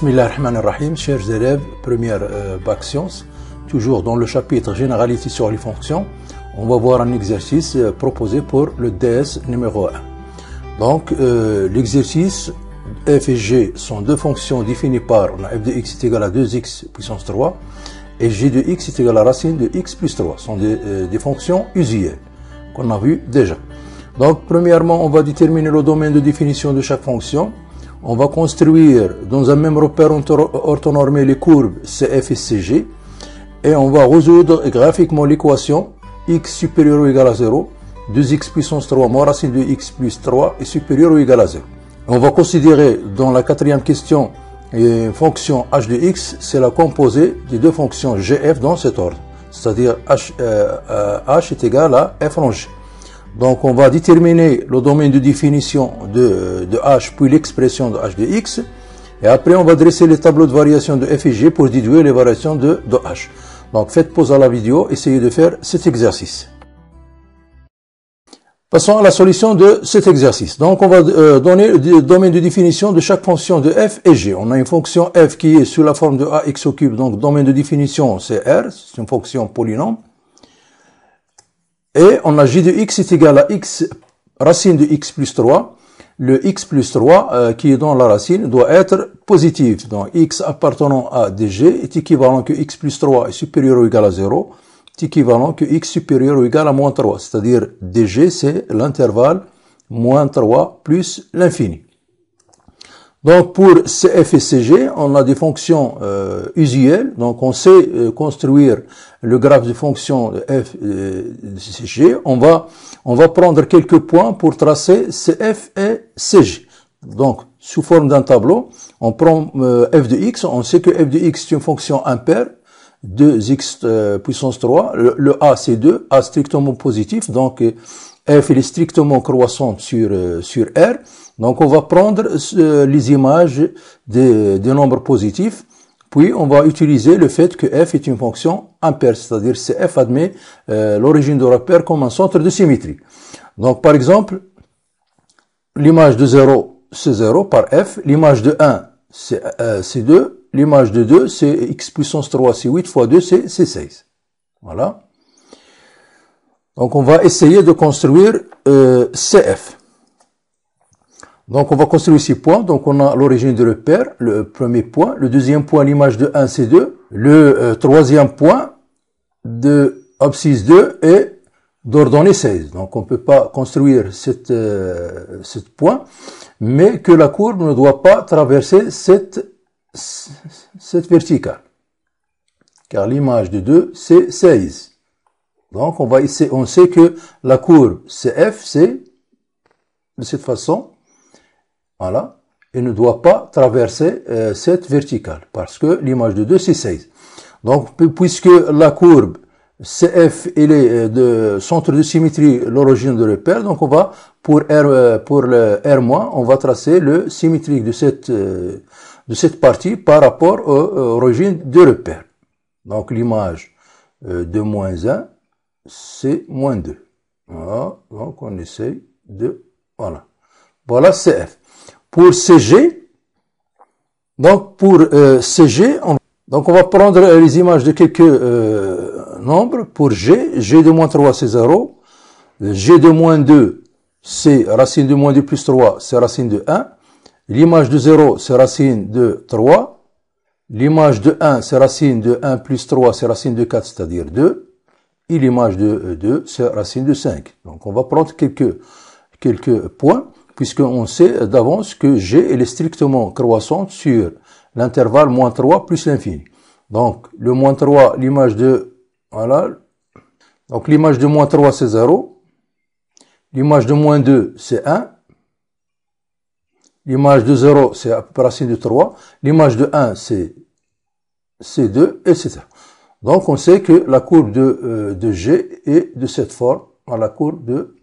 Bismillahirrahmanirrahim, chers élèves, première bac sciences, toujours dans le chapitre généralité sur les fonctions, on va voir un exercice proposé pour le DS numéro 1. Donc, l'exercice f et g sont deux fonctions définies par f de x est égal à 2x puissance 3 et g de x est égal à racine de x plus 3. Ce sont des fonctions usuelles qu'on a vues déjà. Donc, premièrement, on va déterminer le domaine de définition de chaque fonction. On va construire dans un même repère orthonormé les courbes CF et CG et on va résoudre graphiquement l'équation x supérieur ou égal à 0, 2x puissance 3 moins racine de x plus 3 est supérieur ou égal à 0. On va considérer dans la quatrième question une fonction h de x, c'est la composée des deux fonctions gf dans cet ordre, c'est-à-dire h est égal à f en g. Donc, on va déterminer le domaine de définition de h, puis l'expression de h de x. Et après, on va dresser les tableaux de variation de f et g pour déduire les variations de h. Donc, faites pause à la vidéo, essayez de faire cet exercice. Passons à la solution de cet exercice. Donc, on va donner le domaine de définition de chaque fonction de f et g. On a une fonction f qui est sous la forme de ax au cube. Donc, domaine de définition, c'est r. C'est une fonction polynôme. Et on a g de x est égal à x racine de x plus 3. Le x plus 3 qui est dans la racine doit être positif. Donc x appartenant à dg est équivalent que x plus 3 est supérieur ou égal à 0. Est équivalent que x supérieur ou égal à moins 3. C'est-à-dire dg c'est l'intervalle moins 3 plus l'infini. Donc pour CF et CG, on a des fonctions usuelles. Donc on sait construire le graphe de fonction de f de CG. On va prendre quelques points pour tracer CF et CG. Donc sous forme d'un tableau, on prend f de x. On sait que f de x est une fonction impaire, 2x puissance 3. Le a c'est 2, a strictement positif. Donc f est strictement croissante sur R. Donc on va prendre les images des nombres positifs, puis on va utiliser le fait que f est une fonction impaire, c'est-à-dire que f admet l'origine de repère comme un centre de symétrie. Donc par exemple, l'image de 0 c'est 0 par f, l'image de 1 c'est 2, l'image de 2 c'est x puissance 3 c'est 8 fois 2 c'est 16. Voilà. Donc on va essayer de construire CF. Donc on va construire 6 points. Donc on a l'origine de repère, le premier point. Le deuxième point, l'image de 1 c'est 2. Le troisième point de abscisse 2 est d'ordonnée 16. Donc on ne peut pas construire cette point, mais que la courbe ne doit pas traverser cette verticale. Car l'image de 2 c'est 16. Donc, on sait que la courbe CF, c'est de cette façon, voilà, et ne doit pas traverser cette verticale, parce que l'image de 2, c'est 16. Donc, puisque la courbe CF, elle est de centre de symétrie, l'origine de repère, donc on va, pour le R-, on va tracer le symétrique de cette partie par rapport aux origines de repère. Donc, l'image de moins 1, c'est moins 2. Voilà, donc on essaye de... Voilà. Voilà CF. Pour CG, donc pour CG, on va prendre les images de quelques nombres. Pour G, G de moins 3 c'est 0. G de moins 2, c'est racine de moins 2 plus 3, c'est racine de 1. L'image de 0, c'est racine de 3. L'image de 1, c'est racine de 1 plus 3, c'est racine de 4, c'est-à-dire 2. Et l'image de 2, c'est racine de 5. Donc, on va prendre quelques points, puisqu'on sait d'avance que G est strictement croissante sur l'intervalle moins 3 plus l'infini. Donc, le moins 3, l'image de, voilà. Donc, l'image de moins 3, c'est 0. L'image de moins 2, c'est 1. L'image de 0, c'est racine de 3. L'image de 1, c'est 2, etc. Donc, on sait que la courbe de G est de cette forme, à la courbe de,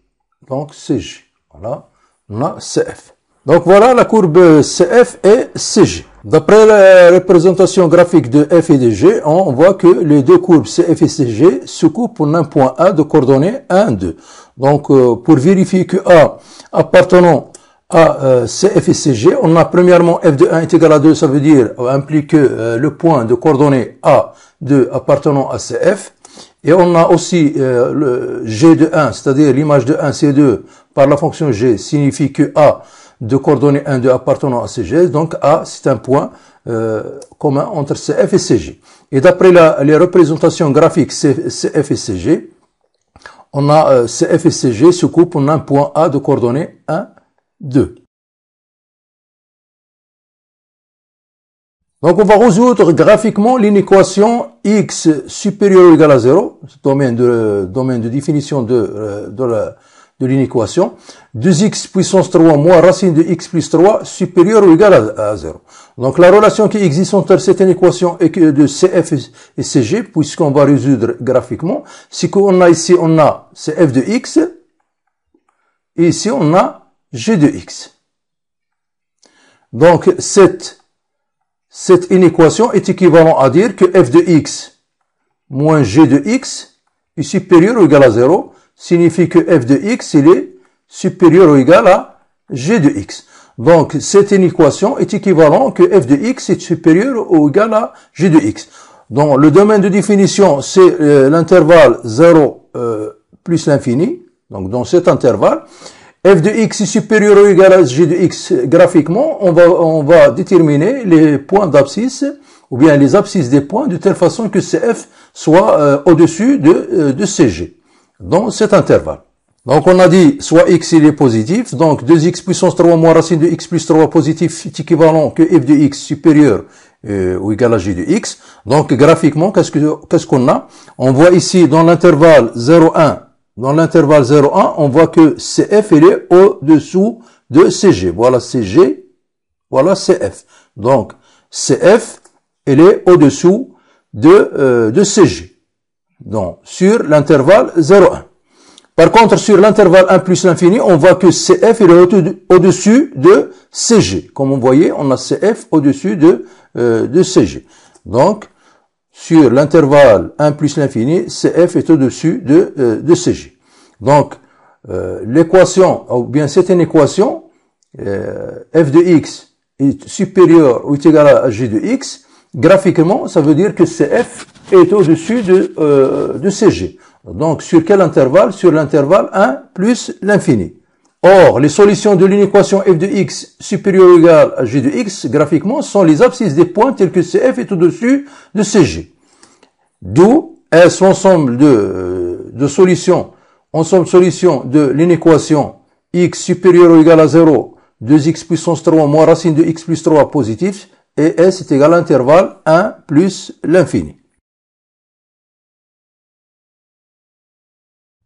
donc, CG. Voilà. On a CF. Donc, voilà la courbe CF et CG. D'après la représentation graphique de F et de G, on voit que les deux courbes CF et CG se coupent en un point A de coordonnées 1, 2. Donc, pour vérifier que A appartenant à CF et CG. On a premièrement f de 1 est égal à 2, ça veut dire implique le point de coordonnées A2 appartenant à CF. Et on a aussi le G de 1, c'est-à-dire l'image de 1, C2 par la fonction G signifie que A de coordonnées 1, 2 appartenant à CG. Donc A, c'est un point commun entre CF et CG. Et d'après les représentations graphiques CF et CG, on a CF et CG se coupent en un point A de coordonnées 1, 2. Donc on va résoudre graphiquement l'inéquation x supérieur ou égal à 0, domaine de définition de l'inéquation, 2x puissance 3 moins racine de x plus 3 supérieur ou égal à 0. Donc la relation qui existe entre cette inéquation et de CF et CG, puisqu'on va résoudre graphiquement, c'est qu'on a ici, on a CF de x, et ici on a G de x. Donc cette inéquation est équivalente à dire que f de x moins g de x est supérieur ou égal à 0, signifie que f de x il est supérieur ou égal à g de x. Donc cette inéquation est équivalente que f de x est supérieur ou égal à g de x. Donc le domaine de définition c'est l'intervalle 0 plus l'infini. Donc dans cet intervalle, f de x est supérieur ou égal à g de x. Graphiquement, on va déterminer les points d'abscisse, ou bien les abscisses des points, de telle façon que CF soit au-dessus de CG, dans cet intervalle. Donc on a dit, soit x il est positif, donc 2x puissance 3 moins racine de x plus 3 positif est équivalent que f de x supérieur ou égal à g de x. Donc graphiquement, qu'est-ce qu'on a? On voit ici dans l'intervalle 0,1, dans l'intervalle 0,1, on voit que CF il est au-dessous de CG. Voilà CG, voilà CF. Donc CF il est au-dessous de CG. Donc sur l'intervalle 0,1. Par contre, sur l'intervalle 1 plus l'infini, on voit que CF il est au-dessus de CG. Comme vous voyez, on a CF au-dessus de CG. Donc, sur l'intervalle 1 plus l'infini, CF est au-dessus de CG. Donc, l'équation, ou bien c'est une équation, f de x est supérieur ou est égal à g de x. Graphiquement, ça veut dire que CF est au-dessus de CG. Donc, sur quel intervalle? Sur l'intervalle 1 plus l'infini. Or, les solutions de l'inéquation f de x supérieur ou égal à g de x, graphiquement, sont les abscisses des points tels que CF est au-dessus de CG. D'où est l'ensemble de solutions, solution de l'inéquation x supérieur ou égal à 0, 2x puissance 3 moins racine de x plus 3 positif, et S est égal à l'intervalle 1 plus l'infini.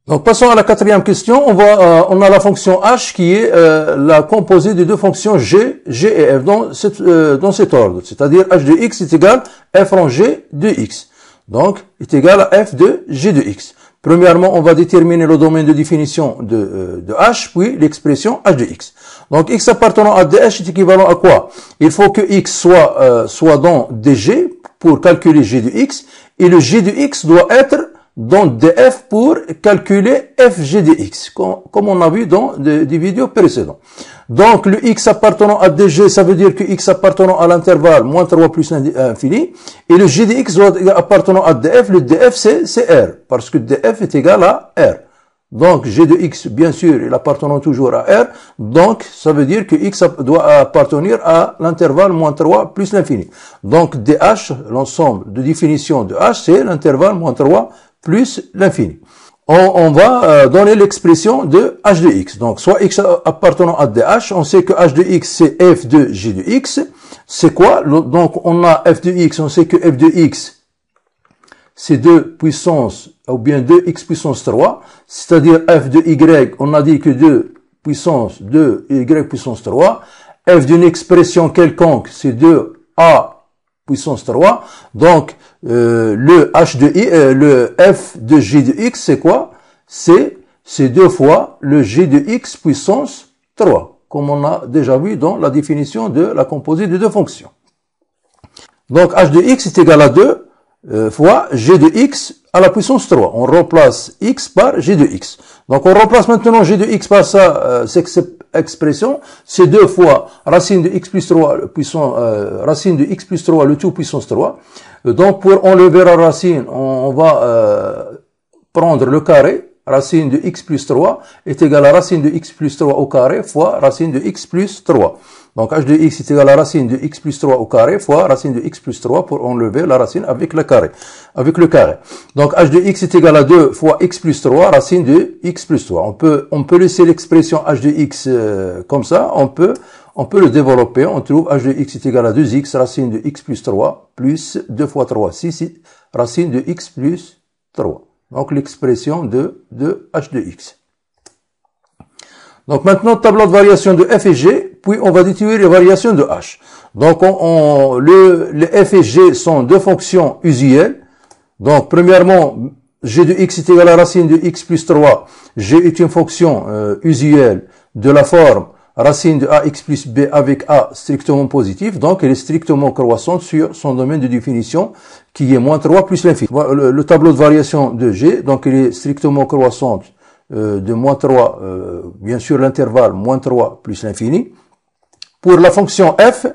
Donc, passons à la quatrième question. On a la fonction h qui est la composée de deux fonctions g et f dans cet ordre. C'est-à-dire h de x est égal à f en g de x. Donc, est égal à f de g de x. Premièrement, on va déterminer le domaine de définition de h, puis l'expression h de x. Donc, x appartenant à dh est équivalent à quoi? Il faut que x soit dans dg pour calculer g de x, et le g de x doit être dans df pour calculer fg de x, comme on a vu dans des vidéos précédentes. Donc, le x appartenant à dg, ça veut dire que x appartenant à l'intervalle moins 3 plus l'infini, et le g de x doit appartenant à df, le df c'est r, parce que df est égal à r. Donc, g de x, bien sûr, il appartenant toujours à r, donc ça veut dire que x doit appartenir à l'intervalle moins 3 plus l'infini. Donc, dh, l'ensemble de définition de h, c'est l'intervalle moins 3 plus l'infini. On va donner l'expression de h de x. Donc, soit x appartenant à dh, on sait que h de x c'est f de g de x. C'est quoi? Donc, on a f de x, on sait que f de x c'est 2 puissance, ou bien 2x puissance 3. C'est-à-dire f de y, on a dit que 2 puissance 2y puissance 3. F d'une expression quelconque, c'est 2a puissance 3. Donc, le f de g de x, c'est quoi? C'est 2 fois le g de x puissance 3, comme on a déjà vu dans la définition de la composée de deux fonctions. Donc, h de x est égal à 2. fois g de x à la puissance 3. On remplace x par g de x. Donc on remplace maintenant g de x par ça, cette expression, c'est 2 fois racine de x plus 3, racine de x plus 3, le tout puissance 3. Donc pour enlever la racine, on va prendre le carré. Racine de x plus 3 est égal à racine de x plus 3 au carré fois racine de x plus 3. Donc h de x est égal à racine de x plus 3 au carré fois racine de x plus 3 pour enlever la racine avec le carré. Donc h de x est égal à 2 fois x plus 3 racine de x plus 3. On peut laisser l'expression h de x comme ça, on peut le développer. On trouve h de x est égal à 2x racine de x plus 3 plus 2 fois 3, 6 racine de x plus 3. Donc l'expression de h de x. Donc maintenant, tableau de variation de f et g, puis on va déduire les variations de h. Donc les f et g sont deux fonctions usuelles. Donc premièrement, g de x est égal à racine de x plus 3. G est une fonction usuelle de la forme racine de ax plus b avec a strictement positif, donc elle est strictement croissante sur son domaine de définition qui est moins 3 plus l'infini. Le tableau de variation de g, donc elle est strictement croissante de moins 3, bien sûr l'intervalle moins 3 plus l'infini. Pour la fonction f,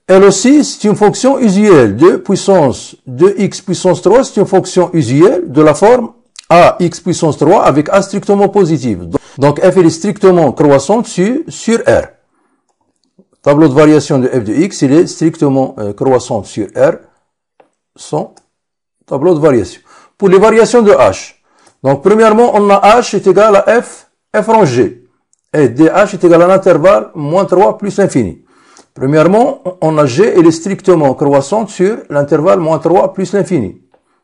elle aussi c'est une fonction usuelle de puissance de x puissance 3, c'est une fonction usuelle de la forme a x puissance 3 avec a strictement positif. Donc f est strictement croissante sur R. Tableau de variation de f de x, il est strictement croissante sur R, son tableau de variation. Pour les variations de h, donc premièrement, on a h est égal à f rang g, et dh est égal à l'intervalle moins 3 plus l'infini. Premièrement, on a g, elle est strictement croissante sur l'intervalle moins 3 plus l'infini.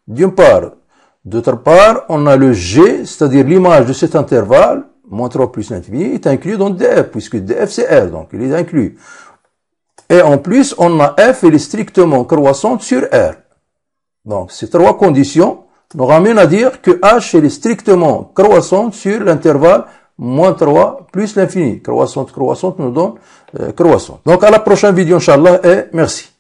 D'une part. D'autre part, on a le g, c'est-à-dire l'image de cet intervalle, moins 3 plus l'infini, est inclus dans df, puisque df c'est r, donc il est inclus. Et en plus, on a f, elle est strictement croissante sur r. Donc ces trois conditions nous ramènent à dire que h, elle est strictement croissante sur l'intervalle moins 3 plus l'infini. Croissante nous donne croissante. Donc à la prochaine vidéo, Inch'Allah, et merci.